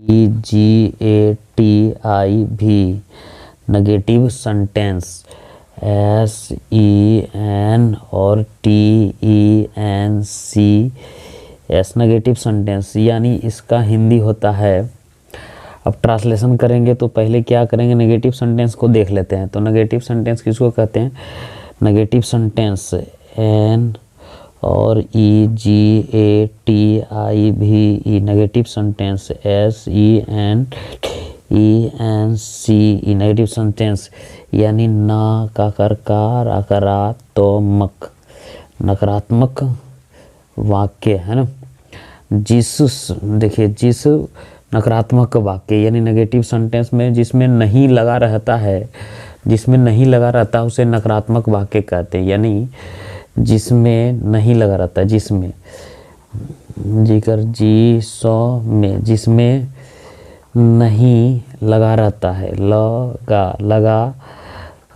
EGATIV negative sentence, SEN और TENCS negative sentence, यानी इसका हिंदी होता है। अब ट्रांसलेशन करेंगे तो पहले क्या करेंगे, नेगेटिव सेंटेंस को देख लेते हैं। तो नेगेटिव सेंटेंस किसको कहते हैं? नेगेटिव सेंटेंस N और EGATIV negative sentence, SENTENCE negative sentence, यानी नकारात्मक वाक्य है ना। देखिए जिस नकारात्मक वाक्य यानी नेगेटिव सेंटेंस में जिसमें नहीं लगा रहता है, उसे नकारात्मक वाक्य कहते हैं। यानी जिसमें नहीं लगा रहता, जिसमें नहीं लगा रहता है, लगा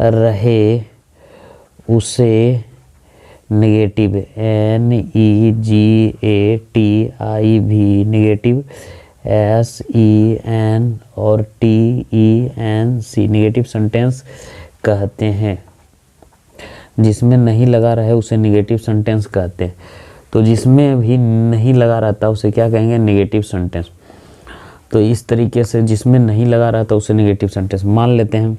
रहे उसे नेगेटिव, NEGATIV नेगेटिव, SEN और TENC नेगेटिव सेंटेंस कहते हैं। जिसमें नहीं लगा रहे उसे नेगेटिव सेंटेंस कहते हैं। तो जिसमें भी नहीं लगा रहता उसे क्या कहेंगे? Negative sentence. तो इस तरीके से जिसमें नहीं लगा रहता उसे नेगेटिव सेंटेंस मान लेते हैं।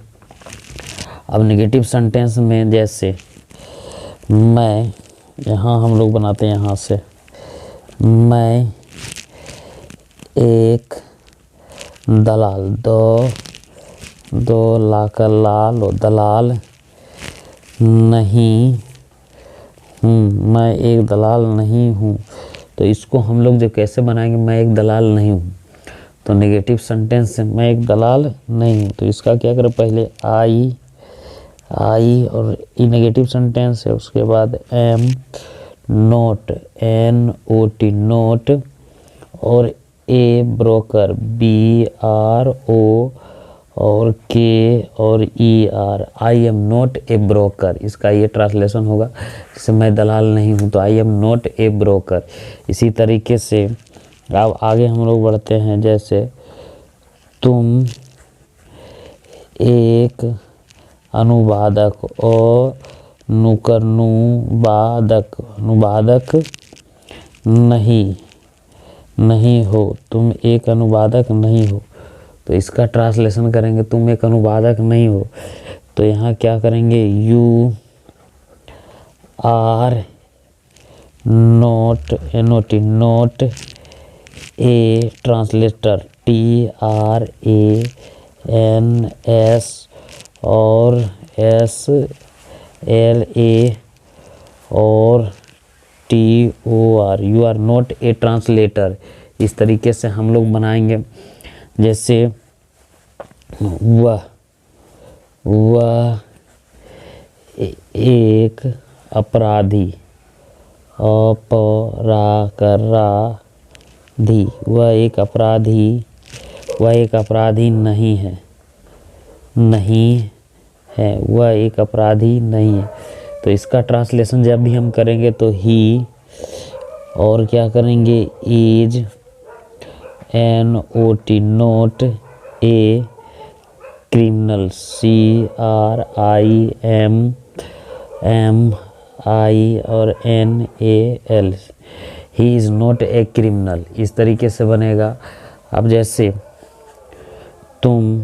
अब नेगेटिव सेंटेंस में जैसे मैं, यहाँ हम लोग बनाते हैं, यहाँ से मैं एक दलाल, दो लाकर लाल और दलाल नहीं हूँ, मैं एक दलाल नहीं हूँ। तो इसको हम लोग जो कैसे बनाएंगे, मैं एक दलाल नहीं हूँ, तो नेगेटिव सेंटेंस से मैं एक दलाल नहीं हूँ। तो इसका क्या करें, पहले आई और ई नेगेटिव सेंटेंस है, उसके बाद एम नोट, NOT नोट, और ए ब्रोकर, BRO, और K और ER, I am not a broker. इसका ये ट्रांसलेशन होगा, जैसे मैं दलाल नहीं हूँ तो I am not a broker. इसी तरीके से अब आगे हम लोग बढ़ते हैं, जैसे तुम एक अनुवादक और अनुवादक नहीं हो, तुम एक अनुवादक नहीं हो। तो इसका ट्रांसलेशन करेंगे, तुम एक अनुवादक नहीं हो, तो यहाँ क्या करेंगे, You are not a translator, TRANS और SLA और TOR, You are not a translator। इस तरीके से हम लोग बनाएंगे। जैसे वह एक अपराधी, वह एक अपराधी नहीं है, वह एक अपराधी नहीं है। तो इसका ट्रांसलेशन जब भी हम करेंगे तो ही और क्या करेंगे, is NOT note a criminal, CRIMI और NAL, he is not a criminal. इस तरीके से बनेगा। अब जैसे तुम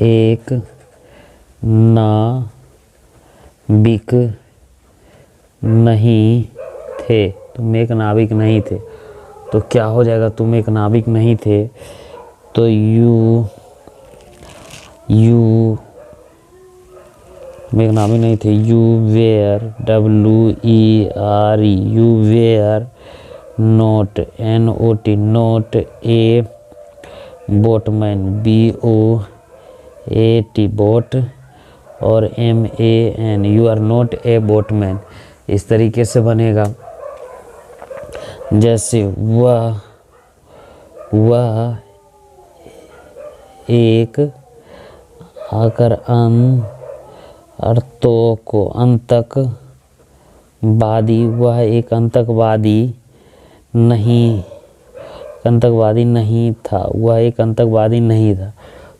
एक नाविक नहीं थे, तुम एक नाविक नहीं थे। तो क्या हो जाएगा, तुम एक नाविक नहीं थे, तो यू एक नाविक नहीं थे, you were, WERE, you were not, NOT not a boatman, BOAT boat, और MAN, you are not a boatman. इस तरीके से बनेगा। जैसे वह एक आकर आतंकवादी, वह एक आतंकवादी नहीं, आतंकवादी नहीं था, वह एक आतंकवादी नहीं था।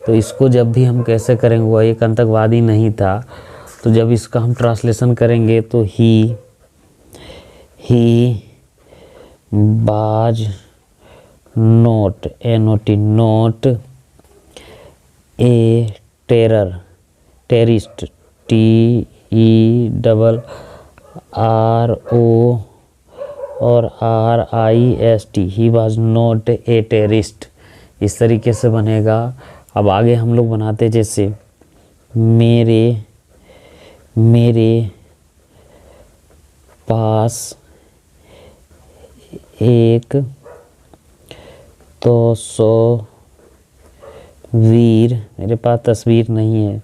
तो इसको जब भी हम कैसे करेंगे, वह एक आतंकवादी नहीं था, तो जब इसका हम ट्रांसलेशन करेंगे तो he was not, not a terrorist, TERRO और RIST, he was not a terrorist. इस तरीके से बनेगा। अब आगे हम लोग बनाते जैसे मेरे पास एक तस्वीर, मेरे पास तस्वीर नहीं है,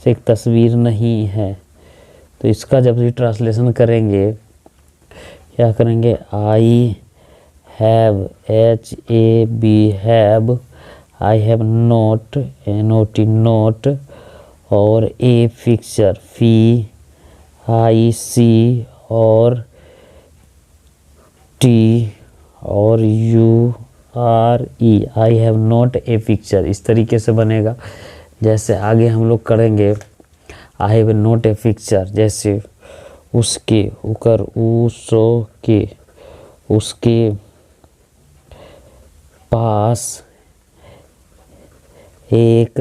एक तस्वीर नहीं है। तो इसका जब भी ट्रांसलेशन करेंगे क्या करेंगे, I have, HAV, I have not, not, और ए पिक्चर, PIC, और T और URE, I have not a picture. इस तरीके से बनेगा। जैसे आगे हम लोग करेंगे I have not a picture, जैसे उसके, उकर, उसो के, उसके पास एक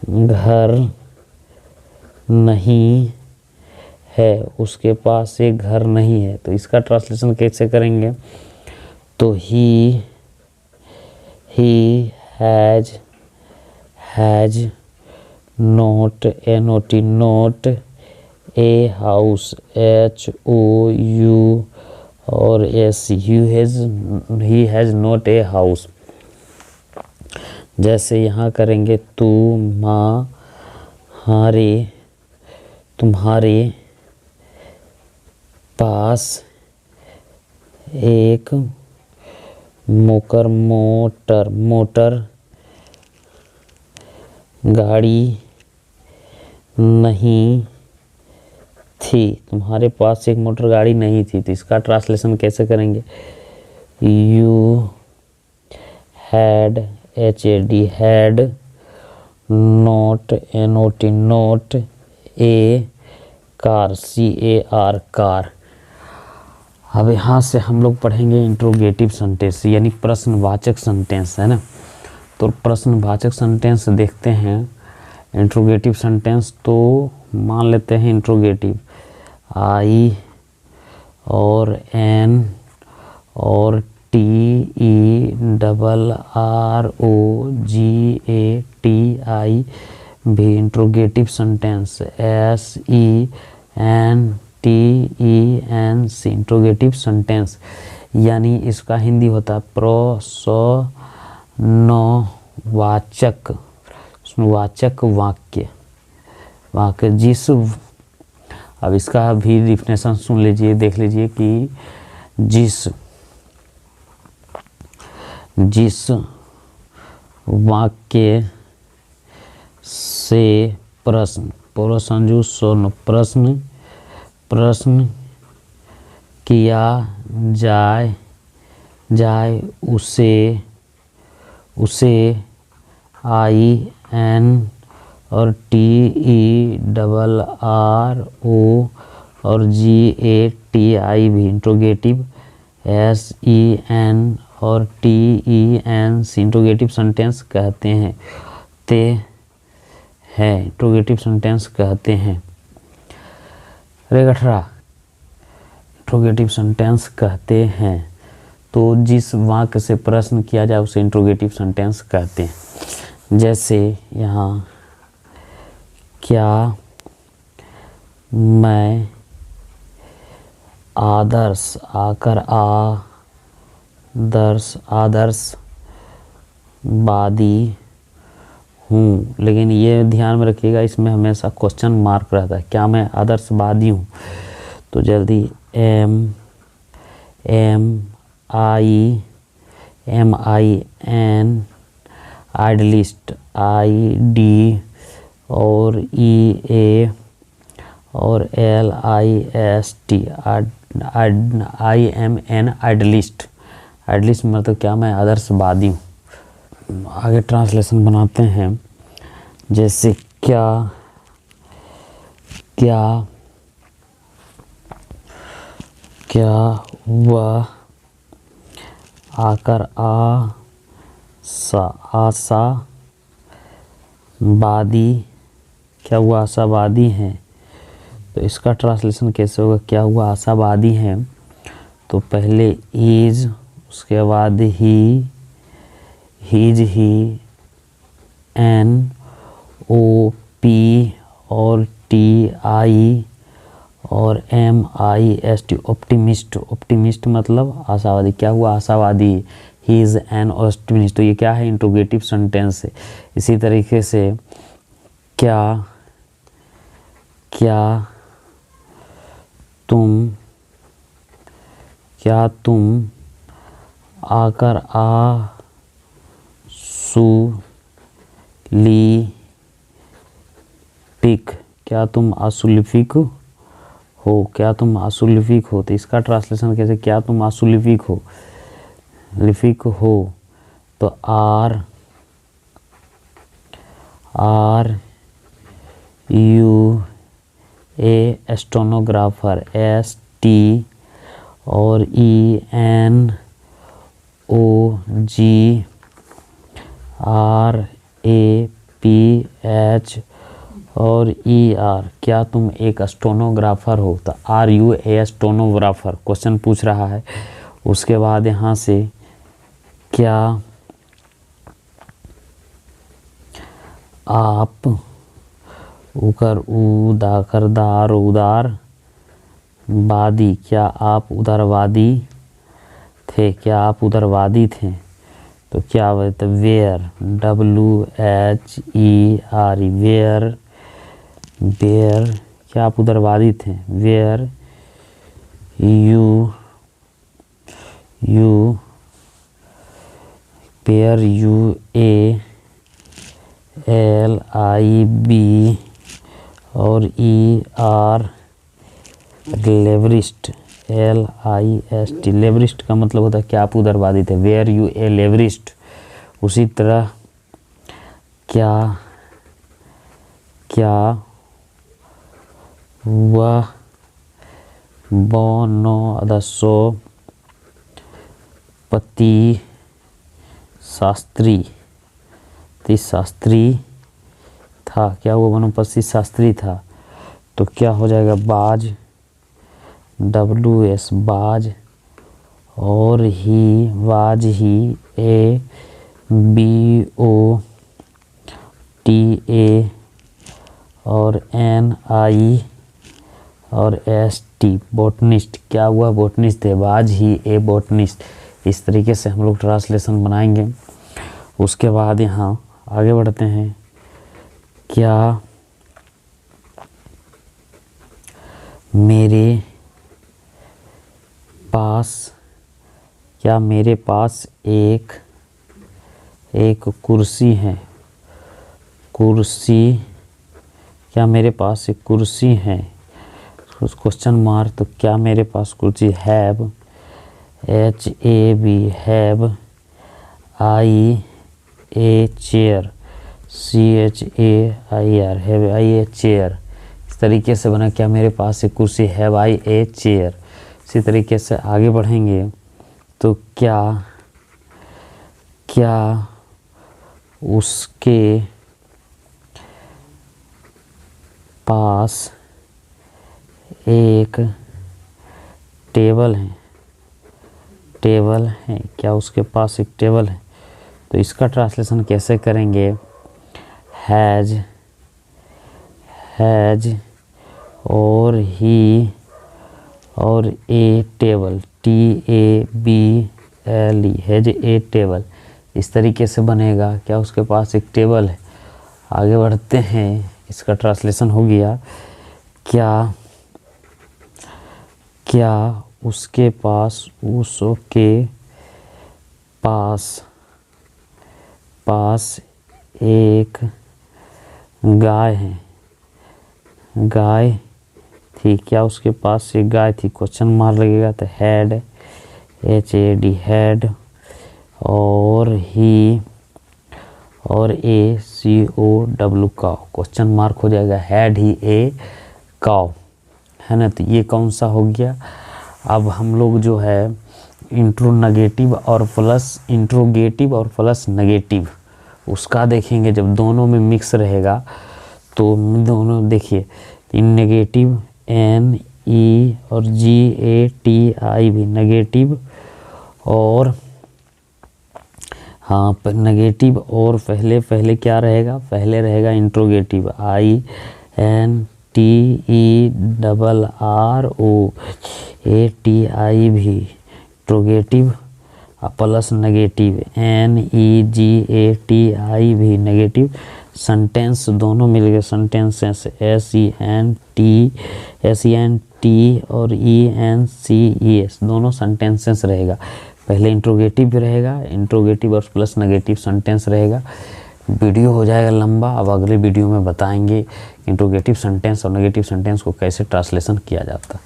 घर नहीं है, उसके पास एक घर नहीं है। तो इसका ट्रांसलेशन कैसे करेंगे, तो he has not, not a house, HOU और SC, he has not a house. जैसे यहाँ करेंगे तुम्हारे पास एक मोटर गाड़ी नहीं थी, तुम्हारे पास एक मोटर गाड़ी नहीं थी। तो इसका ट्रांसलेशन कैसे करेंगे, you had, HAD not, not a car, CAR, car. अब यहाँ से हम लोग पढ़ेंगे इंट्रोगेटिव सेंटेंस, यानी प्रश्नवाचक सेंटेंस, है ना। तो प्रश्नवाचक सेंटेंस देखते हैं। इंट्रोगेटिव सेंटेंस तो मान लेते हैं इंट्रोगेटिव, I और N और TERROGATI भी interrogative sentence, SENTENC interrogative sentence, यानी इसका हिंदी होता है प्रश्नवाचक वाक्य। जिस, अब इसका भी डिफिनेशन सुन लीजिए, देख लीजिए कि जिस वाक्य से प्रश्न किया जाए उसे IN और TERRO और GATI भी इंट्रोगेटिव, SEN और TENC इंट्रोगेटिव सेंटेंस कहते हैं, इंट्रोगेटिव सेंटेंस कहते हैं। इंट्रोगेटिव सेंटेंस कहते हैं। तो जिस वाक्य से प्रश्न किया जाए उसे इंट्रोगेटिव सेंटेंस कहते हैं। जैसे यहाँ, क्या मैं आदर्शवादी हूँ, लेकिन ये ध्यान में रखिएगा, इसमें हमेशा क्वेश्चन मार्क रहता है। क्या मैं आदर्शवादी हूँ, तो जल्दी MIN आइडलिस्ट, ID और EA और LIST I am an idealist. Idealist मतलब क्या, मैं आदर्शवादी हूँ। आगे ट्रांसलेशन बनाते हैं, जैसे क्या क्या क्या हुआ आकर आशावादी, क्या हुआ आशावादी हैं। तो इसका ट्रांसलेशन कैसे होगा, क्या हुआ आशावादी हैं। तो पहले इज, उसके बाद he, his he, an O P और टी आई और M I S T, optimist. Optimist मतलब आशावादी। क्या हुआ आशावादी, ही इज़ एन ऑप्टिमिस्ट। तो ये क्या है, इंट्रोगेटिव सेंटेंस है। इसी तरीके से क्या क्या तुम आकर आशुलिपिक, क्या तुम आशुलिपिक हो, क्या तुम आशुलिपिक हो। तो इसका ट्रांसलेशन कैसे, क्या तुम आशुलिपिक हो, लिपिक हो। तो are you a stenographer, S T और E N O G R A P H और ई आर, क्या तुम एक स्टेनोग्राफर हो। तो are you a stenographer, question पूछ रहा है। उसके बाद यहाँ से क्या आप, उकर उदाकर दार उदार वादी, क्या आप उदारवादी थे, क्या आप उदारवादी थे। तो क्या बोलते, वेयर, WHER, वेयर, वेयर, क्या आप उदारवादी थे। वेयर यू पेयर, UALIB और ER, लेवरिस्ट, LIST। लेवरिस्ट का मतलब होता है क्या आप उदारवादी थे, वेयर यू ए लेवरिस्ट। उसी तरह क्या वह बोनो अदसो पति शास्त्री था, क्या वो वनोपति शास्त्री था। तो क्या हो जाएगा, बाज, WS बाज, और ही वाज ही, ABOTA और NI और ST, बोटनिस्ट। क्या हुआ, बोटनिस्ट थे, वाज ही ए बोटनिस्ट। इस तरीके से हम लोग ट्रांसलेशन बनाएंगे। उसके बाद यहाँ आगे बढ़ते हैं, क्या मेरे पास एक कुर्सी है, कुर्सी, क्या मेरे पास एक कुर्सी है, क्वेश्चन मार्क। तो क्या मेरे पास कुर्सी, have, HAV, have, I a chair, CHAIR, have I a chair. इस तरीके से बना, क्या मेरे पास एक कुर्सी, हैव आई ए चेयर। इसी तरीके से आगे बढ़ेंगे तो क्या उसके पास एक टेबल है, क्या उसके पास एक टेबल है। तो इसका ट्रांसलेशन कैसे करेंगे, हैज और ही और a table, TABLE, has a table. इस तरीके से बनेगा, क्या उसके पास एक टेबल है। आगे बढ़ते हैं, इसका ट्रांसलेशन हो गया, क्या उसके पास एक गाय थी, क्या उसके पास एक गाय थी, क्वेश्चन मार्क लगेगा तो हैड, HAD हैड, और ही और ACOW काउ, क्वेश्चन मार्क हो जाएगा, हैड ही ए काउ, है ना। तो ये कौन सा हो गया। अब हम लोग जो है इंट्रोगेटिव और प्लस नेगेटिव उसका देखेंगे। जब दोनों में मिक्स रहेगा तो दोनों देखिए, नेगेटिव NE और GATI भी नेगेटिव, और हाँ नेगेटिव, और पहले क्या रहेगा, पहले रहेगा इंट्रोगेटिव INTERROATI भी इंट्रोगेटिव, प्लस नेगेटिव NEGATI भी नेगेटिव। सेंटेंस दोनों मिल गए, सेंटेंसेस SENT और ENCES दोनों सेंटेंसेस रहेगा। पहले इंट्रोगेटिव भी रहेगा, इंट्रोगेटिव और प्लस नेगेटिव सेंटेंस रहेगा। वीडियो हो जाएगा लंबा, अब अगले वीडियो में बताएंगे इंट्रोगेटिव सेंटेंस और नेगेटिव सेंटेंस को कैसे ट्रांसलेशन किया जाता है।